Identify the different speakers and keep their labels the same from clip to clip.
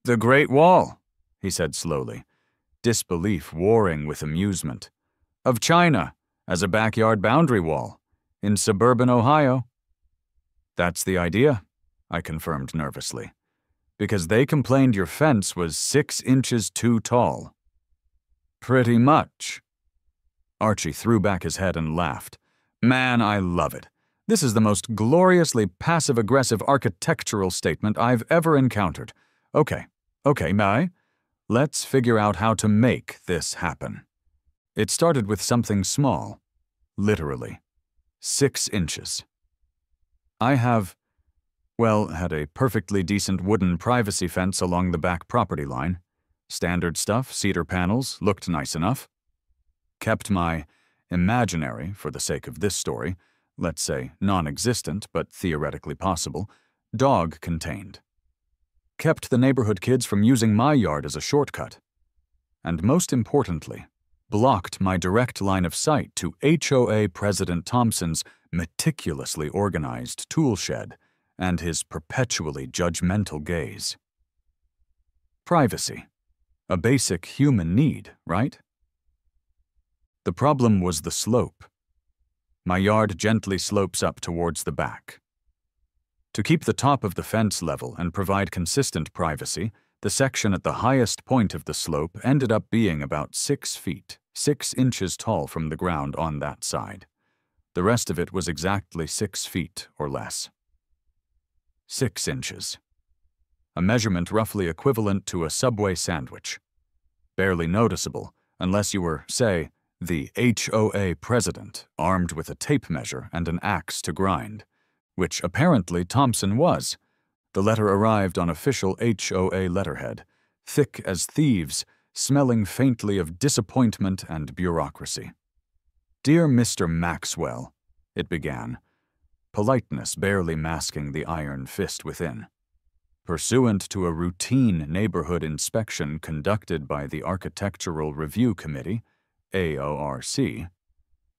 Speaker 1: "The Great Wall," he said slowly, disbelief warring with amusement. "Of China, as a backyard boundary wall, in suburban Ohio." "That's the idea," I confirmed nervously, "because they complained your fence was 6 inches too tall." "Pretty much." Archie threw back his head and laughed. "Man, I love it. This is the most gloriously passive-aggressive architectural statement I've ever encountered. Okay, Mai, let's figure out how to make this happen." It started with something small, literally, 6 inches. I had a perfectly decent wooden privacy fence along the back property line. Standard stuff, cedar panels, looked nice enough. Kept my imaginary, for the sake of this story, let's say non-existent but theoretically possible, dog contained. Kept the neighborhood kids from using my yard as a shortcut. And most importantly, blocked my direct line of sight to HOA President Thompson's meticulously organized tool shed and his perpetually judgmental gaze. Privacy. A basic human need, right? The problem was the slope. My yard gently slopes up towards the back. To keep the top of the fence level and provide consistent privacy, the section at the highest point of the slope ended up being about 6 feet, 6 inches tall from the ground on that side. The rest of it was exactly 6 feet or less. 6 inches. A measurement roughly equivalent to a Subway sandwich. Barely noticeable unless you were, say, the HOA president, armed with a tape measure and an axe to grind, which apparently Thompson was. The letter arrived on official HOA letterhead, thick as thieves, smelling faintly of disappointment and bureaucracy. "Dear Mr. Maxwell," it began, politeness barely masking the iron fist within. "Pursuant to a routine neighborhood inspection conducted by the Architectural Review Committee, AORC,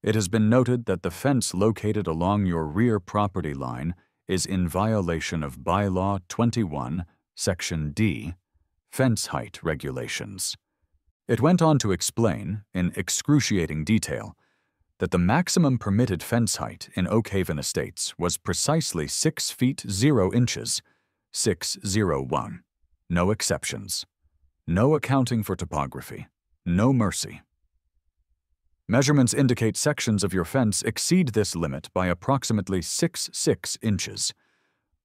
Speaker 1: it has been noted that the fence located along your rear property line is in violation of Bylaw 21, Section D, fence height regulations." It went on to explain, in excruciating detail, that the maximum permitted fence height in Oak Haven Estates was precisely 6 feet 0 inches, 601. No exceptions. No accounting for topography. No mercy. Measurements indicate sections of your fence exceed this limit by approximately 6 inches.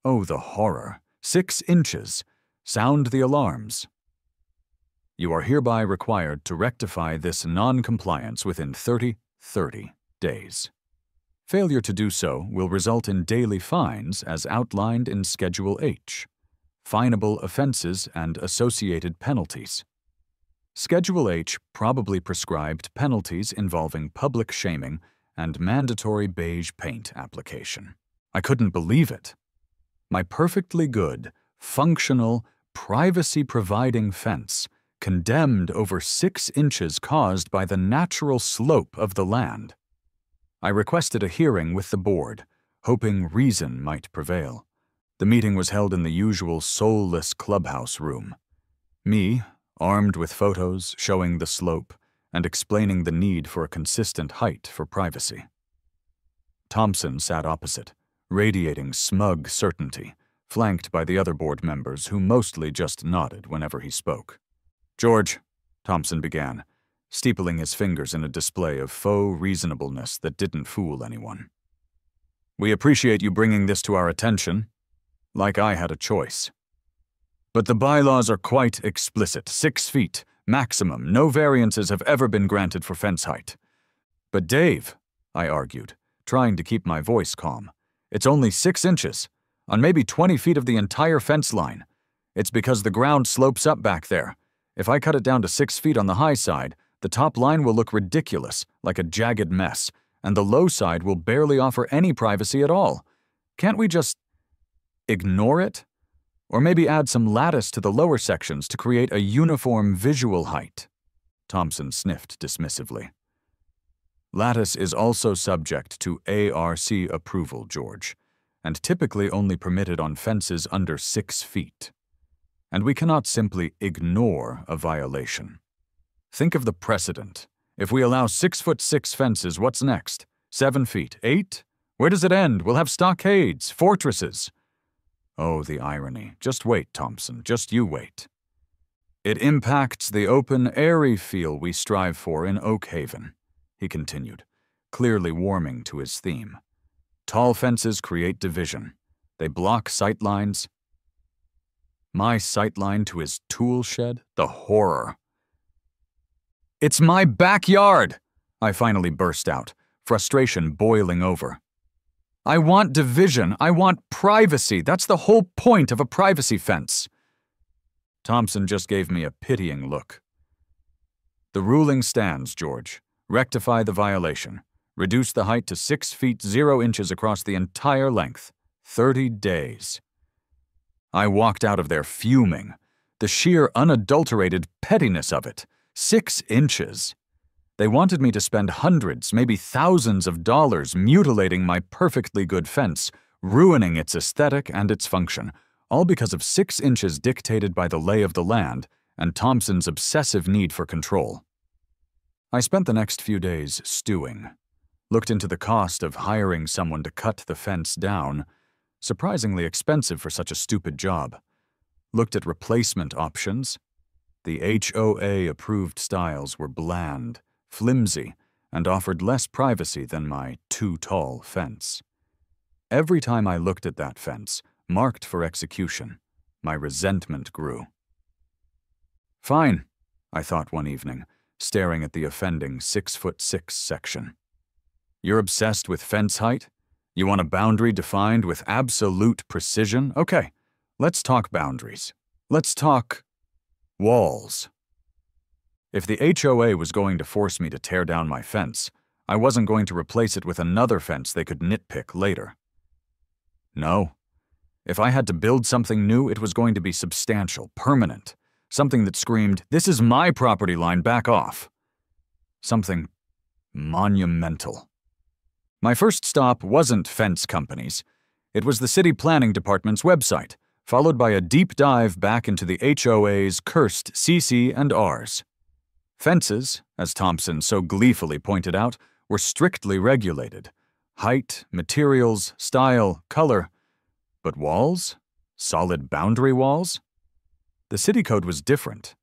Speaker 1: Oh, the horror. 6 inches. Sound the alarms. You are hereby required to rectify this non-compliance within 30 days. Failure to do so will result in daily fines as outlined in Schedule H, finable offenses and associated penalties. Schedule H probably prescribed penalties involving public shaming and mandatory beige paint application. I couldn't believe it. My perfectly good, functional, privacy-providing fence condemned over 6 inches caused by the natural slope of the land. I requested a hearing with the board, hoping reason might prevail. The meeting was held in the usual soulless clubhouse room. Me, armed with photos showing the slope and explaining the need for a consistent height for privacy. Thompson sat opposite, radiating smug certainty, flanked by the other board members who mostly just nodded whenever he spoke. "George," Thompson began, steepling his fingers in a display of faux reasonableness that didn't fool anyone. "We appreciate you bringing this to our attention, like I had a choice. But the bylaws are quite explicit, 6 feet, maximum. No variances have ever been granted for fence height." "But Dave," I argued, trying to keep my voice calm, "it's only 6 inches, on maybe 20 feet of the entire fence line. It's because the ground slopes up back there. If I cut it down to 6 feet on the high side, the top line will look ridiculous, like a jagged mess, and the low side will barely offer any privacy at all. Can't we just ignore it? Or maybe add some lattice to the lower sections to create a uniform visual height?" Thompson sniffed dismissively. "Lattice is also subject to ARC approval, George, and typically only permitted on fences under 6 feet. and we cannot simply ignore a violation. Think of the precedent. If we allow 6'6" fences, what's next? 7 feet? 8? Where does it end? We'll have stockades, fortresses. Oh, the irony. Just wait, Thompson. Just you wait. It impacts the open, airy feel we strive for in Oak Haven, he continued, clearly warming to his theme. Tall fences create division. They block sight lines. My sight line to his tool shed? The horror. It's my backyard, I finally burst out, frustration boiling over. I want division. I want privacy. That's the whole point of a privacy fence. Thompson just gave me a pitying look. The ruling stands, George. Rectify the violation. Reduce the height to 6 feet 0 inches across the entire length. 30 days. I walked out of there fuming. The sheer unadulterated pettiness of it. 6 inches. They wanted me to spend hundreds, maybe thousands of dollars mutilating my perfectly good fence, ruining its aesthetic and its function, all because of 6 inches dictated by the lay of the land and Thompson's obsessive need for control. I spent the next few days stewing, looked into the cost of hiring someone to cut the fence down, surprisingly expensive for such a stupid job, looked at replacement options. The HOA-approved styles were bland, flimsy, and offered less privacy than my too-tall fence. Every time I looked at that fence, marked for execution, my resentment grew. Fine, I thought one evening, staring at the offending 6'6" section. You're obsessed with fence height? You want a boundary defined with absolute precision? Okay, let's talk boundaries. Let's talk walls. If the HOA was going to force me to tear down my fence, I wasn't going to replace it with another fence they could nitpick later. No. If I had to build something new, it was going to be substantial, permanent, something that screamed, "This is my property line, back off." Something monumental. My first stop wasn't fence companies. It was the city planning department's website, followed by a deep dive back into the HOA's cursed CC&Rs. Fences, as Thompson so gleefully pointed out, were strictly regulated. Height, materials, style, color. But walls? Solid boundary walls? The city code was different.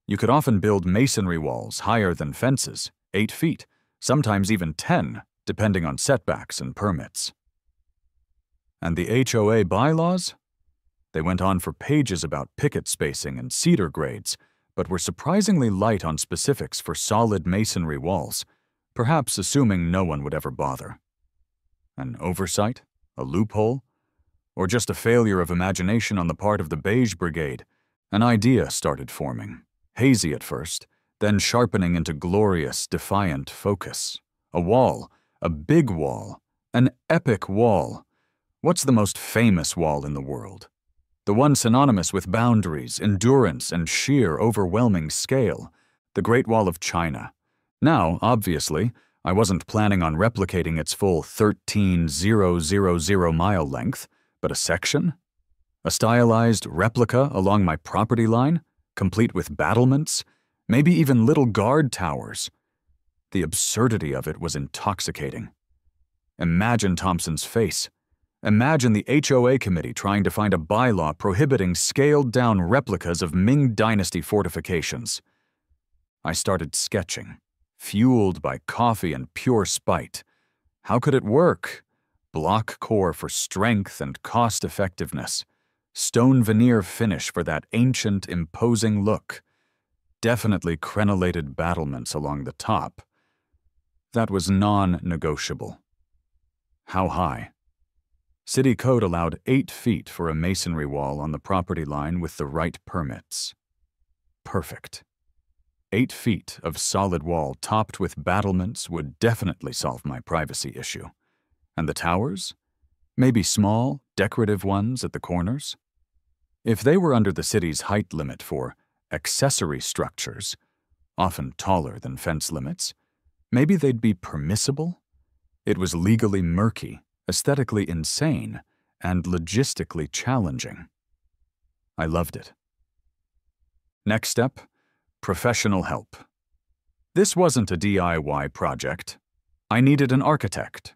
Speaker 1: You could often build masonry walls higher than fences, 8 feet, sometimes even 10, depending on setbacks and permits. And the HOA bylaws? They went on for pages about picket spacing and cedar grades, but were surprisingly light on specifics for solid masonry walls, perhaps assuming no one would ever bother. An oversight? A loophole? Or just a failure of imagination on the part of the Beige Brigade? An idea started forming, hazy at first, then sharpening into glorious, defiant focus. A wall, a big wall, an epic wall. What's the most famous wall in the world? The one synonymous with boundaries, endurance, and sheer, overwhelming scale, the Great Wall of China. Now, obviously, I wasn't planning on replicating its full 13,000-mile length, but a section? A stylized replica along my property line, complete with battlements, maybe even little guard towers. The absurdity of it was intoxicating. Imagine Thompson's face. Imagine the HOA committee trying to find a bylaw prohibiting scaled-down replicas of Ming Dynasty fortifications. I started sketching, fueled by coffee and pure spite. How could it work? Block core for strength and cost-effectiveness. Stone veneer finish for that ancient, imposing look. Definitely crenellated battlements along the top. That was non-negotiable. How high? City code allowed 8 feet for a masonry wall on the property line with the right permits. Perfect. 8 feet of solid wall topped with battlements would definitely solve my privacy issue. And the towers? Maybe small, decorative ones at the corners? If they were under the city's height limit for accessory structures, often taller than fence limits, maybe they'd be permissible? It was legally murky, aesthetically insane, and logistically challenging. I loved it. Next step, professional help. This wasn't a DIY project. I needed an architect.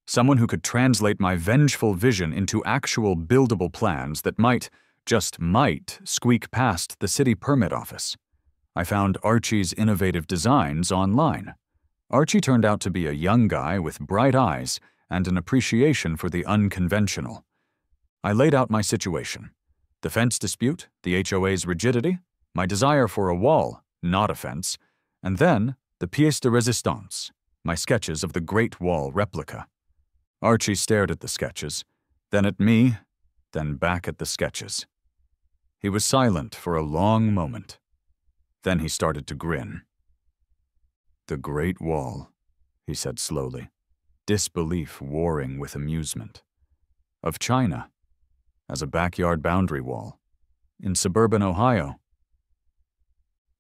Speaker 1: Someone who could translate my vengeful vision into actual buildable plans that might, just might, squeak past the city permit office. I found Archie's innovative designs online. Archie turned out to be a young guy with bright eyes and an appreciation for the unconventional. I laid out my situation: the fence dispute, the HOA's rigidity, my desire for a wall, not a fence, and then the pièce de résistance, my sketches of the Great Wall replica. Archie stared at the sketches, then at me, then back at the sketches. He was silent for a long moment. Then he started to grin. "The Great Wall," he said slowly, disbelief warring with amusement. "Of China, as a backyard boundary wall, in suburban Ohio."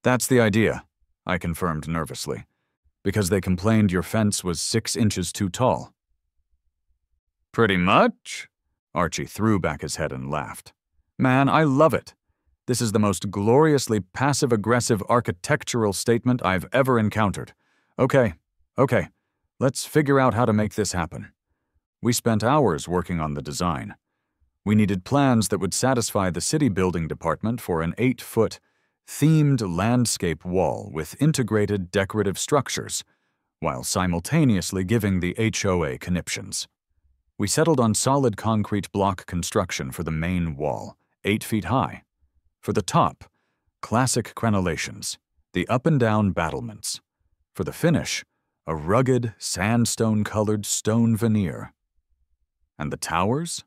Speaker 1: "That's the idea," I confirmed nervously, "because they complained your fence was 6 inches too tall." "Pretty much," Archie threw back his head and laughed. "Man, I love it. This is the most gloriously passive-aggressive architectural statement I've ever encountered. Okay, let's figure out how to make this happen." We spent hours working on the design. We needed plans that would satisfy the city building department for an 8-foot, themed landscape wall with integrated decorative structures, while simultaneously giving the HOA conniptions. We settled on solid concrete block construction for the main wall, 8 feet high. For the top, classic crenellations, the up-and-down battlements. For the finish, a rugged, sandstone-colored stone veneer. And the towers?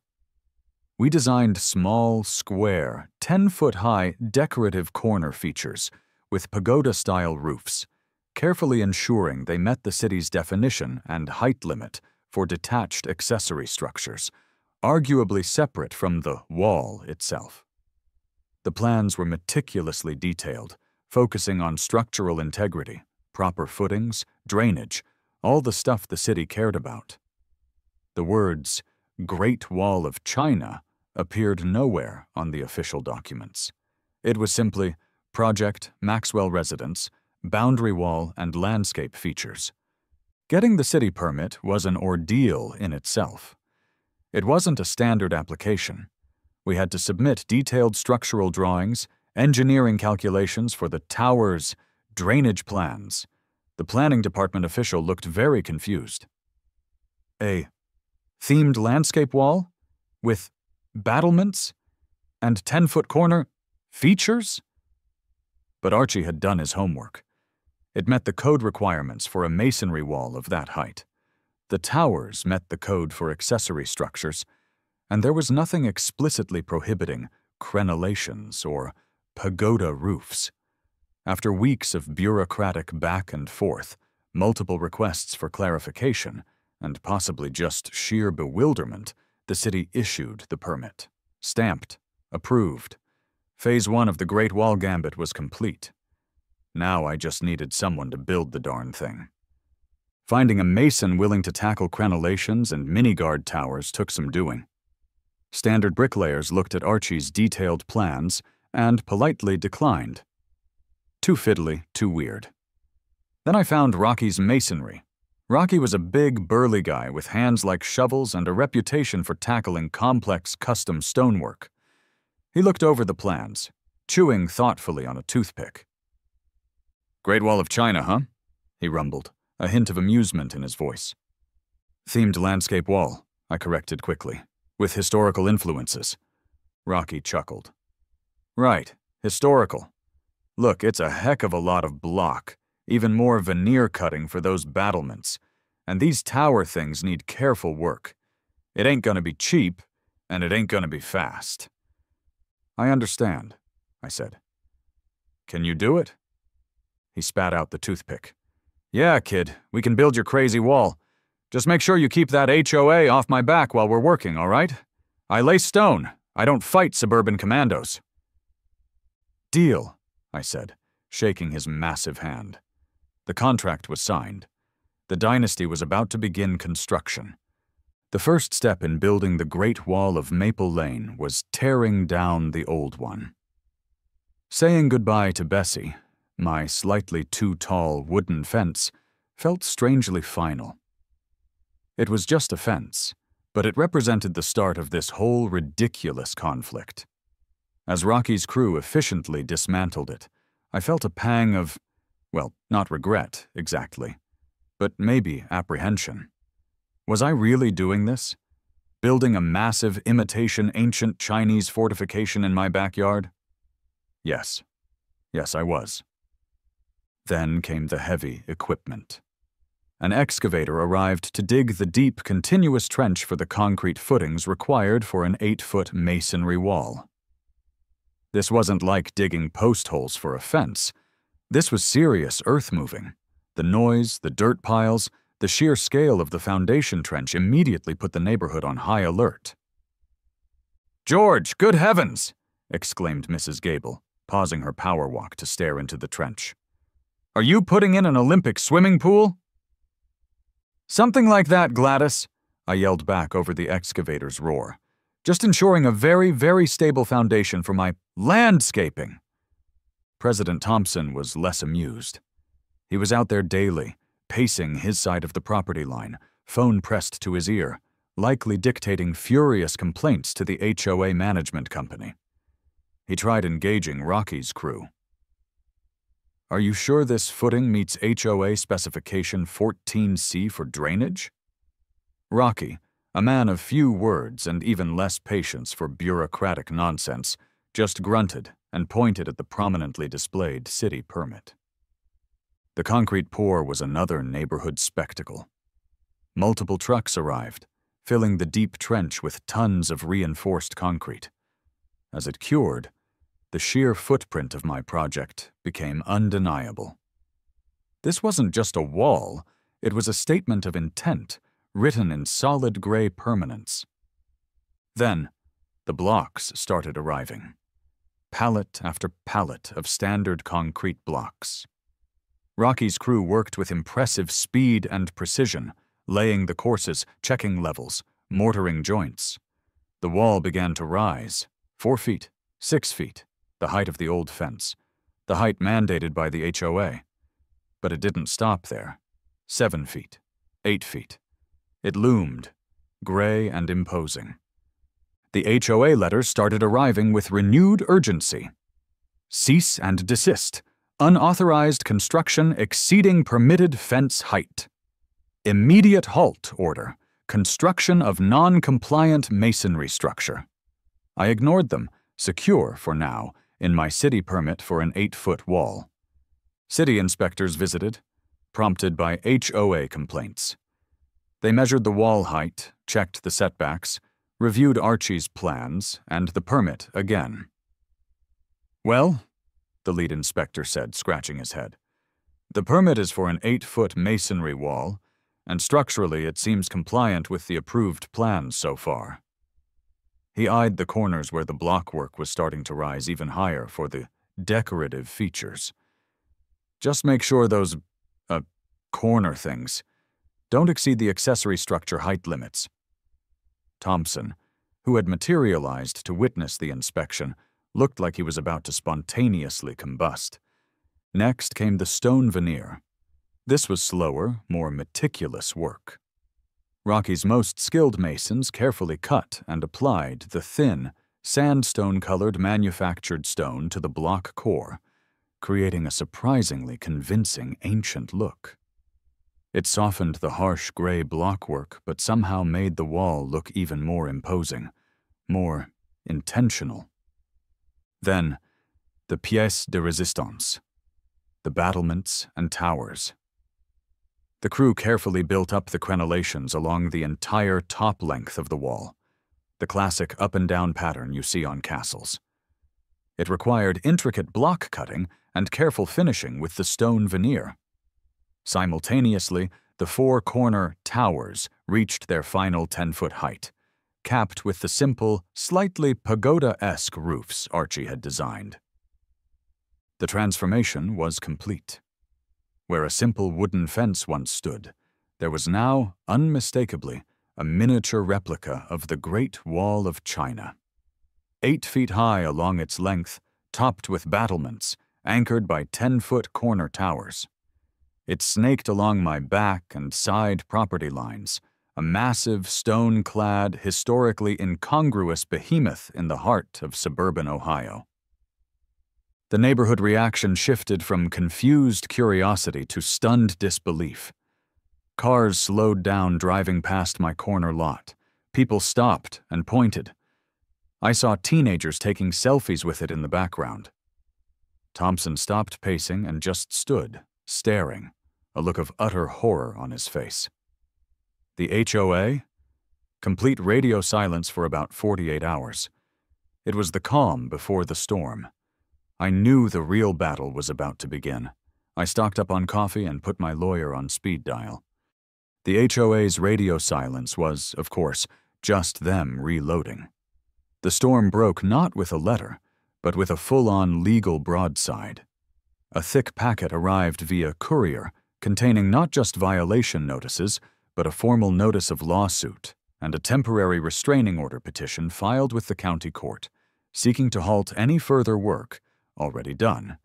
Speaker 1: We designed small, square, 10-foot-high decorative corner features with pagoda-style roofs, carefully ensuring they met the city's definition and height limit for detached accessory structures, arguably separate from the wall itself. The plans were meticulously detailed, focusing on structural integrity, proper footings, drainage, all the stuff the city cared about. The words, "Great Wall of China," appeared nowhere on the official documents. It was simply Project Maxwell Residence, Boundary Wall, and Landscape Features. Getting the city permit was an ordeal in itself. It wasn't a standard application. We had to submit detailed structural drawings, engineering calculations for the towers, drainage plans. The planning department official looked very confused. "A themed landscape wall? With battlements? And 10-foot corner features?" But Archie had done his homework. It met the code requirements for a masonry wall of that height. The towers met the code for accessory structures, and there was nothing explicitly prohibiting crenellations or pagoda roofs. After weeks of bureaucratic back and forth, multiple requests for clarification, and possibly just sheer bewilderment, the city issued the permit. Stamped. Approved. Phase 1 of the Great Wall Gambit was complete. Now I just needed someone to build the darn thing. Finding a mason willing to tackle crenellations and mini-guard towers took some doing. Standard bricklayers looked at Archie's detailed plans and politely declined. Too fiddly, too weird. Then I found Rocky's masonry. Rocky was a big, burly guy with hands like shovels and a reputation for tackling complex custom stonework. He looked over the plans, chewing thoughtfully on a toothpick. "Great Wall of China, huh?" he rumbled, a hint of amusement in his voice. "Themed landscape wall," I corrected quickly, "with historical influences." Rocky chuckled. "Right, historical. Look, it's a heck of a lot of block, even more veneer cutting for those battlements, and these tower things need careful work. It ain't gonna be cheap, and it ain't gonna be fast." "I understand," I said. "Can you do it?" He spat out the toothpick. "Yeah, kid, we can build your crazy wall. Just make sure you keep that HOA off my back while we're working, all right? I lay stone. I don't fight suburban commandos." "Deal," I said, shaking his massive hand. The contract was signed. The dynasty was about to begin construction. The first step in building the Great Wall of Maple Lane was tearing down the old one. Saying goodbye to Bessie, my slightly too tall wooden fence, felt strangely final. It was just a fence, but it represented the start of this whole ridiculous conflict. As Rocky's crew efficiently dismantled it, I felt a pang of, well, not regret, exactly, but maybe apprehension. Was I really doing this? Building a massive imitation ancient Chinese fortification in my backyard? Yes. Yes, I was. Then came the heavy equipment. An excavator arrived to dig the deep, continuous trench for the concrete footings required for an 8-foot masonry wall. This wasn't like digging post holes for a fence. This was serious earth moving. The noise, the dirt piles, the sheer scale of the foundation trench immediately put the neighborhood on high alert. "George, good heavens!" exclaimed Mrs. Gable, pausing her power walk to stare into the trench. "Are you putting in an Olympic swimming pool?" "Something like that, Gladys," I yelled back over the excavator's roar. "Just ensuring a very, very stable foundation for my landscaping." President Thompson was less amused. He was out there daily, pacing his side of the property line, phone pressed to his ear, likely dictating furious complaints to the HOA management company. He tried engaging Rocky's crew. "Are you sure this footing meets HOA specification 14C for drainage?" Rocky, a man of few words and even less patience for bureaucratic nonsense, just grunted and pointed at the prominently displayed city permit. The concrete pour was another neighborhood spectacle. Multiple trucks arrived, filling the deep trench with tons of reinforced concrete. As it cured, the sheer footprint of my project became undeniable. This wasn't just a wall, it was a statement of intent, written in solid gray permanence. Then, the blocks started arriving. Pallet after pallet of standard concrete blocks. Rocky's crew worked with impressive speed and precision, laying the courses, checking levels, mortaring joints. The wall began to rise, 4 feet, 6 feet, the height of the old fence, the height mandated by the HOA. But it didn't stop there. 7 feet, 8 feet. It loomed, gray and imposing. The HOA letters started arriving with renewed urgency. Cease and desist. Unauthorized construction exceeding permitted fence height. Immediate halt order. Construction of non-compliant masonry structure. I ignored them, secure for now, in my city permit for an 8-foot wall. City inspectors visited, prompted by HOA complaints. They measured the wall height, checked the setbacks, reviewed Archie's plans, and the permit again. "Well," the lead inspector said, scratching his head, "the permit is for an 8-foot masonry wall, and structurally it seems compliant with the approved plans so far." He eyed the corners where the blockwork was starting to rise even higher for the decorative features. "Just make sure those, corner things don't exceed the accessory structure height limits." Thompson, who had materialized to witness the inspection, looked like he was about to spontaneously combust. Next came the stone veneer. This was slower, more meticulous work. Rocky's most skilled masons carefully cut and applied the thin, sandstone-colored manufactured stone to the block core, creating a surprisingly convincing ancient look. It softened the harsh gray blockwork, but somehow made the wall look even more imposing, more intentional. Then, the pièces de résistance, the battlements and towers. The crew carefully built up the crenellations along the entire top length of the wall, the classic up-and-down pattern you see on castles. It required intricate block cutting and careful finishing with the stone veneer. Simultaneously, the 4 corner towers reached their final 10-foot height, capped with the simple, slightly pagoda-esque roofs Archie had designed. The transformation was complete. Where a simple wooden fence once stood, there was now, unmistakably, a miniature replica of the Great Wall of China. 8 feet high along its length, topped with battlements, anchored by 10-foot corner towers. It snaked along my back and side property lines, a massive, stone-clad, historically incongruous behemoth in the heart of suburban Ohio. The neighborhood reaction shifted from confused curiosity to stunned disbelief. Cars slowed down driving past my corner lot. People stopped and pointed. I saw teenagers taking selfies with it in the background. Thompson stopped pacing and just stood, staring, a look of utter horror on his face. The HOA? Complete radio silence for about 48 hours. It was the calm before the storm. I knew the real battle was about to begin. I stocked up on coffee and put my lawyer on speed dial. The HOA's radio silence was, of course, just them reloading. The storm broke not with a letter, but with a full-on legal broadside. A thick packet arrived via courier, containing not just violation notices, but a formal notice of lawsuit and a temporary restraining order petition filed with the county court, seeking to halt any further work, already done,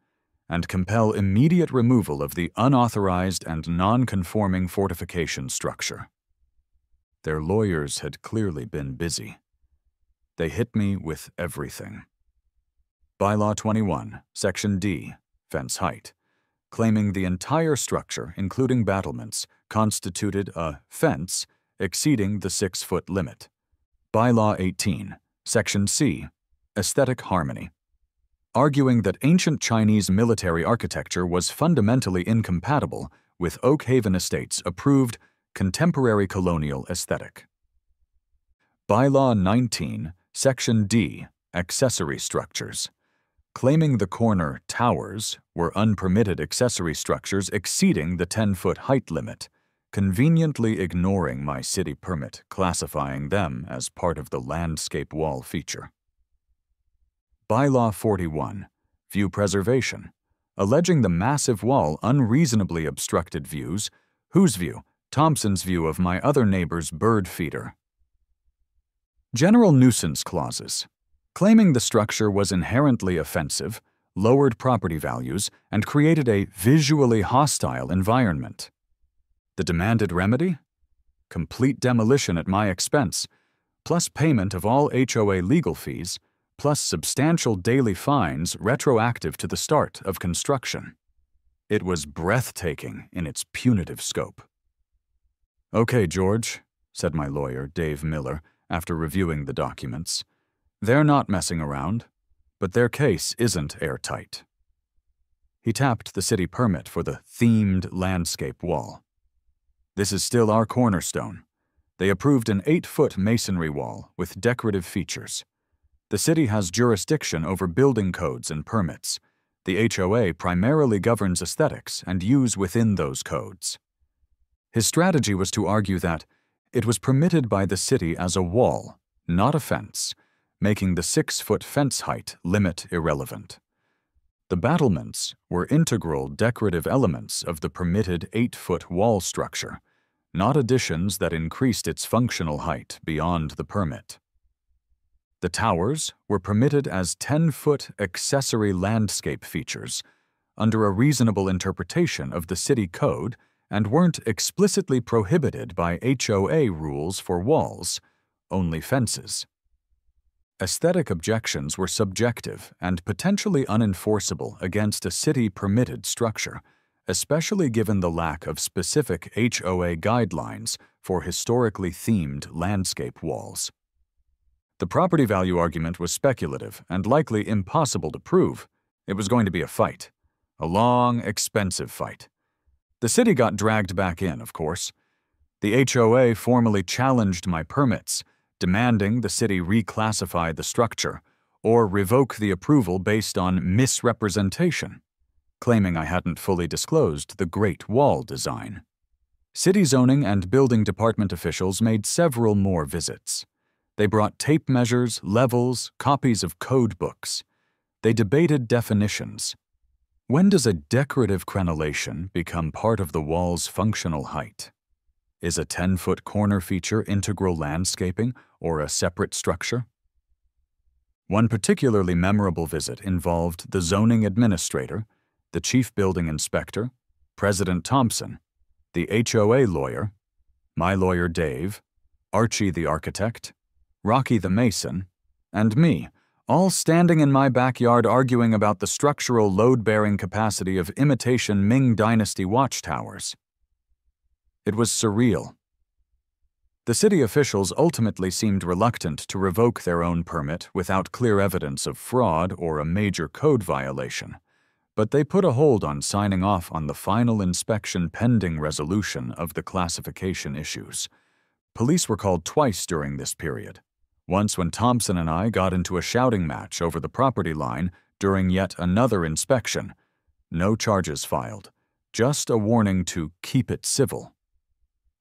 Speaker 1: and compel immediate removal of the unauthorized and non-conforming fortification structure. Their lawyers had clearly been busy. They hit me with everything. Bylaw 21, Section D, fence height, claiming the entire structure, including battlements, constituted a fence exceeding the 6-foot limit. Bylaw 18, Section C, aesthetic harmony, arguing that ancient Chinese military architecture was fundamentally incompatible with Oak Haven Estates' approved contemporary colonial aesthetic. Bylaw 19, Section D, accessory structures, claiming the corner towers were unpermitted accessory structures exceeding the 10-foot height limit, conveniently ignoring my city permit classifying them as part of the landscape wall feature. Bylaw 41, view preservation, alleging the massive wall unreasonably obstructed views. Whose view? Thompson's view of my other neighbor's bird feeder. General nuisance clauses, claiming the structure was inherently offensive, lowered property values, and created a visually hostile environment. The demanded remedy? Complete demolition at my expense, plus payment of all HOA legal fees, plus substantial daily fines retroactive to the start of construction. It was breathtaking in its punitive scope. "Okay, George," said my lawyer, Dave Miller, after reviewing the documents. "They're not messing around, but their case isn't airtight." He tapped the city permit for the themed landscape wall. "This is still our cornerstone. They approved an 8-foot masonry wall with decorative features. The city has jurisdiction over building codes and permits. The HOA primarily governs aesthetics and use within those codes." His strategy was to argue that it was permitted by the city as a wall, not a fence, making the 6-foot fence height limit irrelevant. The battlements were integral decorative elements of the permitted 8-foot wall structure, not additions that increased its functional height beyond the permit. The towers were permitted as 10-foot accessory landscape features under a reasonable interpretation of the city code and weren't explicitly prohibited by HOA rules for walls, only fences. Aesthetic objections were subjective and potentially unenforceable against a city-permitted structure, especially given the lack of specific HOA guidelines for historically themed landscape walls. The property value argument was speculative and likely impossible to prove. It was going to be a fight. A long, expensive fight. The city got dragged back in, of course. The HOA formally challenged my permits, demanding the city reclassify the structure or revoke the approval based on misrepresentation, claiming I hadn't fully disclosed the Great Wall design. City zoning and building department officials made several more visits. They brought tape measures, levels, copies of code books. They debated definitions. When does a decorative crenellation become part of the wall's functional height? Is a 10-foot corner feature integral landscaping or a separate structure? One particularly memorable visit involved the zoning administrator, the chief building inspector, President Thompson, the HOA lawyer, my lawyer Dave, Archie the architect, Rocky the mason, and me, all standing in my backyard arguing about the structural load-bearing capacity of imitation Ming Dynasty watchtowers. It was surreal. The city officials ultimately seemed reluctant to revoke their own permit without clear evidence of fraud or a major code violation, but they put a hold on signing off on the final inspection pending resolution of the classification issues. Police were called twice during this period. Once when Thompson and I got into a shouting match over the property line during yet another inspection. No charges filed, just a warning to keep it civil.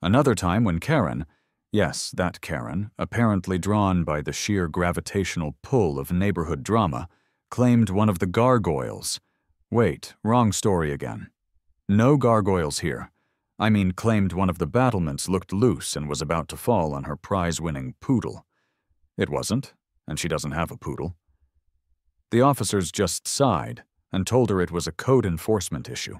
Speaker 1: Another time when Karen, yes, that Karen, apparently drawn by the sheer gravitational pull of neighborhood drama, claimed one of the gargoyles. Wait, wrong story again. No gargoyles here. I mean, claimed one of the battlements looked loose and was about to fall on her prize-winning poodle. It wasn't, and she doesn't have a poodle. The officers just sighed and told her it was a code enforcement issue.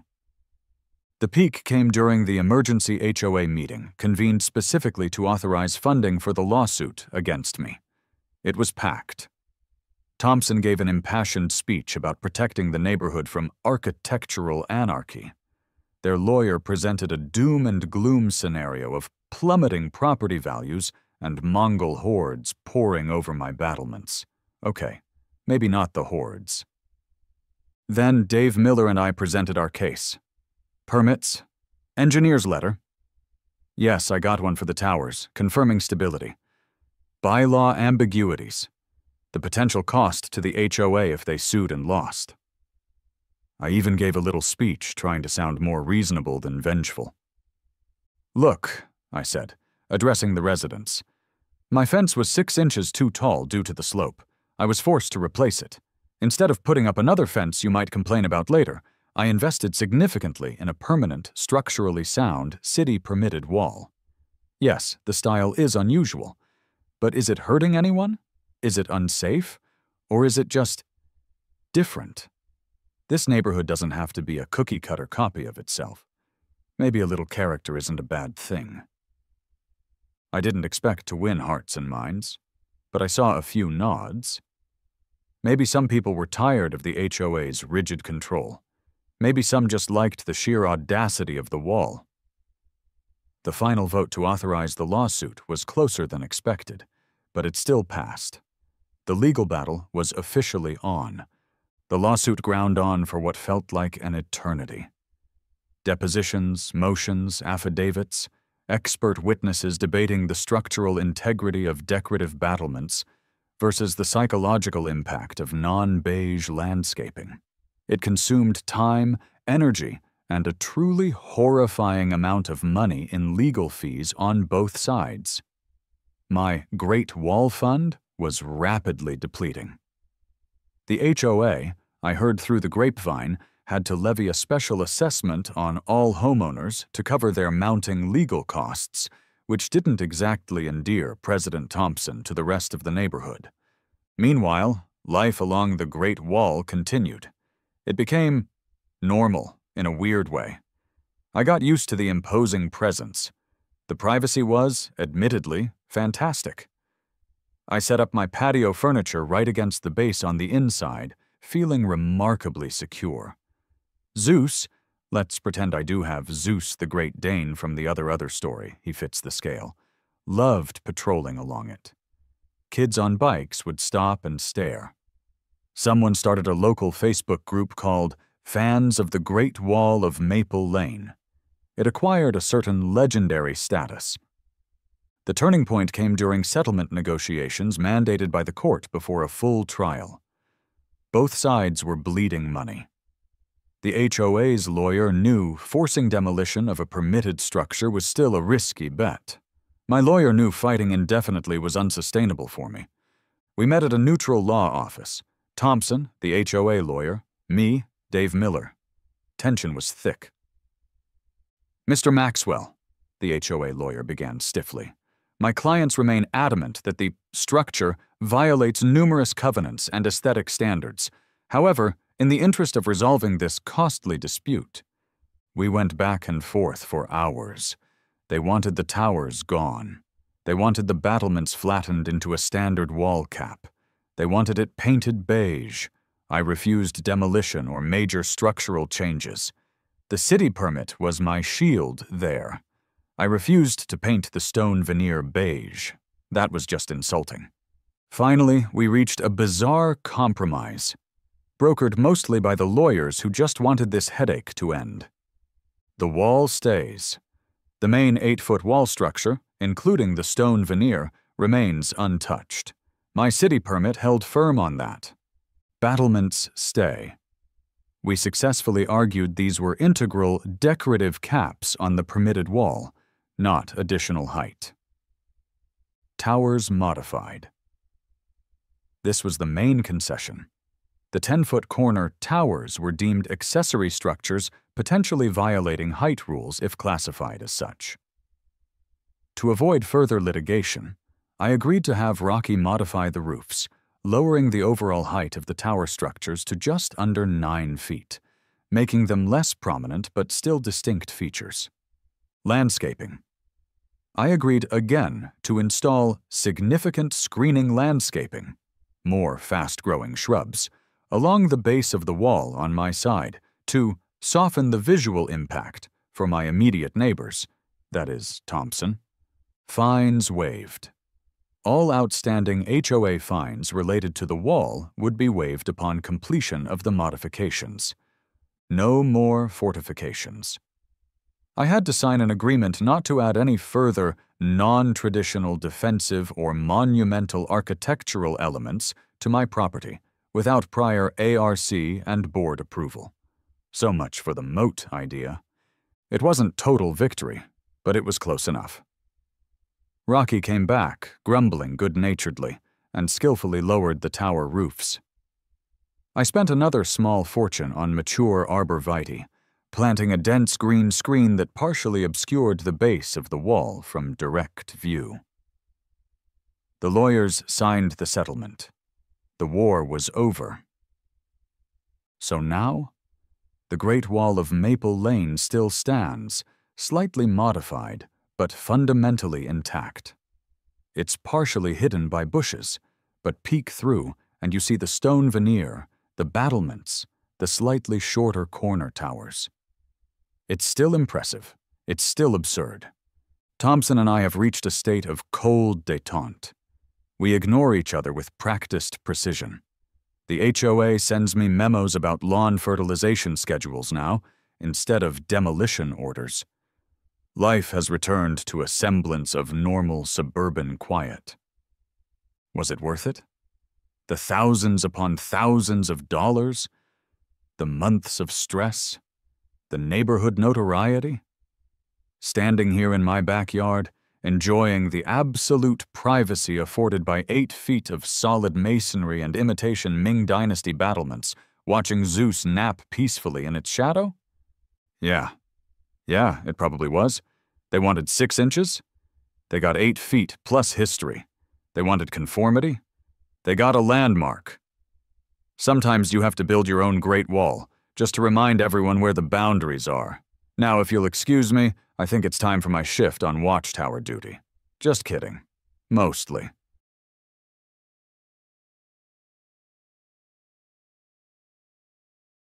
Speaker 1: The peak came during the emergency HOA meeting, convened specifically to authorize funding for the lawsuit against me. It was packed. Thompson gave an impassioned speech about protecting the neighborhood from architectural anarchy. Their lawyer presented a doom and gloom scenario of plummeting property values and Mongol hordes pouring over my battlements. Okay, maybe not the hordes. Then Dave Miller and I presented our case. Permits? Engineer's letter? Yes, I got one for the towers, confirming stability. Bylaw ambiguities. The potential cost to the HOA if they sued and lost. I even gave a little speech trying to sound more reasonable than vengeful. Look, I said, addressing the residents. My fence was 6 inches too tall due to the slope. I was forced to replace it. Instead of putting up another fence you might complain about later, I invested significantly in a permanent, structurally sound, city-permitted wall. Yes, the style is unusual, but is it hurting anyone? Is it unsafe? Or is it just different? This neighborhood doesn't have to be a cookie-cutter copy of itself. Maybe a little character isn't a bad thing. I didn't expect to win hearts and minds, but I saw a few nods. Maybe some people were tired of the HOA's rigid control. Maybe some just liked the sheer audacity of the wall. The final vote to authorize the lawsuit was closer than expected, but it still passed. The legal battle was officially on. The lawsuit ground on for what felt like an eternity. Depositions, motions, affidavits, expert witnesses debating the structural integrity of decorative battlements versus the psychological impact of non-beige landscaping. It consumed time, energy, and a truly horrifying amount of money in legal fees on both sides. My Great Wall Fund was rapidly depleting. The HOA, I heard through the grapevine, had to levy a special assessment on all homeowners to cover their mounting legal costs, which didn't exactly endear President Thompson to the rest of the neighborhood. Meanwhile, life along the Great Wall continued. It became normal in a weird way. I got used to the imposing presence. The privacy was, admittedly, fantastic. I set up my patio furniture right against the base on the inside, feeling remarkably secure. Zeus, let's pretend I do have Zeus the Great Dane from the other story, he fits the scale, loved patrolling along it. Kids on bikes would stop and stare. Someone started a local Facebook group called Fans of the Great Wall of Maple Lane. It acquired a certain legendary status. The turning point came during settlement negotiations mandated by the court before a full trial. Both sides were bleeding money. The HOA's lawyer knew forcing demolition of a permitted structure was still a risky bet. My lawyer knew fighting indefinitely was unsustainable for me. We met at a neutral law office. Thompson, the HOA lawyer, me, Dave Miller. Tension was thick. Mr. Maxwell, the HOA lawyer began stiffly. My clients remain adamant that the structure violates numerous covenants and aesthetic standards. However, in the interest of resolving this costly dispute, we went back and forth for hours. They wanted the towers gone. They wanted the battlements flattened into a standard wall cap. They wanted it painted beige. I refused demolition or major structural changes. The city permit was my shield there. I refused to paint the stone veneer beige. That was just insulting. Finally, we reached a bizarre compromise, brokered mostly by the lawyers who just wanted this headache to end. The wall stays. The main 8-foot wall structure, including the stone veneer, remains untouched. My city permit held firm on that. Battlements stay. We successfully argued these were integral decorative caps on the permitted wall, not additional height. Towers modified. This was the main concession. The 10-foot corner towers were deemed accessory structures, potentially violating height rules if classified as such. To avoid further litigation, I agreed to have Rocky modify the roofs, lowering the overall height of the tower structures to just under 9 feet, making them less prominent but still distinct features. Landscaping. I agreed again to install significant screening landscaping, more fast-growing shrubs, along the base of the wall on my side to soften the visual impact for my immediate neighbors, that is, Thompson. Fines waived. All outstanding HOA fines related to the wall would be waived upon completion of the modifications. No more fortifications. I had to sign an agreement not to add any further non-traditional defensive or monumental architectural elements to my property without prior ARC and board approval. So much for the moat idea. It wasn't total victory, but it was close enough. Rocky came back, grumbling good-naturedly, and skillfully lowered the tower roofs. I spent another small fortune on mature arborvitae, planting a dense green screen that partially obscured the base of the wall from direct view. The lawyers signed the settlement. The war was over. So now, the Great Wall of Maple Lane still stands, slightly modified, but fundamentally intact. It's partially hidden by bushes, but peek through and you see the stone veneer, the battlements, the slightly shorter corner towers. It's still impressive. It's still absurd. Thompson and I have reached a state of cold détente. We ignore each other with practiced precision. The HOA sends me memos about lawn fertilization schedules now, instead of demolition orders. Life has returned to a semblance of normal suburban quiet. Was it worth it? The thousands upon thousands of dollars? The months of stress? The neighborhood notoriety? Standing here in my backyard, enjoying the absolute privacy afforded by 8 feet of solid masonry and imitation Ming Dynasty battlements, watching Zeus nap peacefully in its shadow? Yeah, it probably was. They wanted 6 inches? They got 8 feet plus history. They wanted conformity? They got a landmark. Sometimes you have to build your own Great Wall, just to remind everyone where the boundaries are. Now, if you'll excuse me, I think it's time for my shift on watchtower duty. Just kidding. Mostly.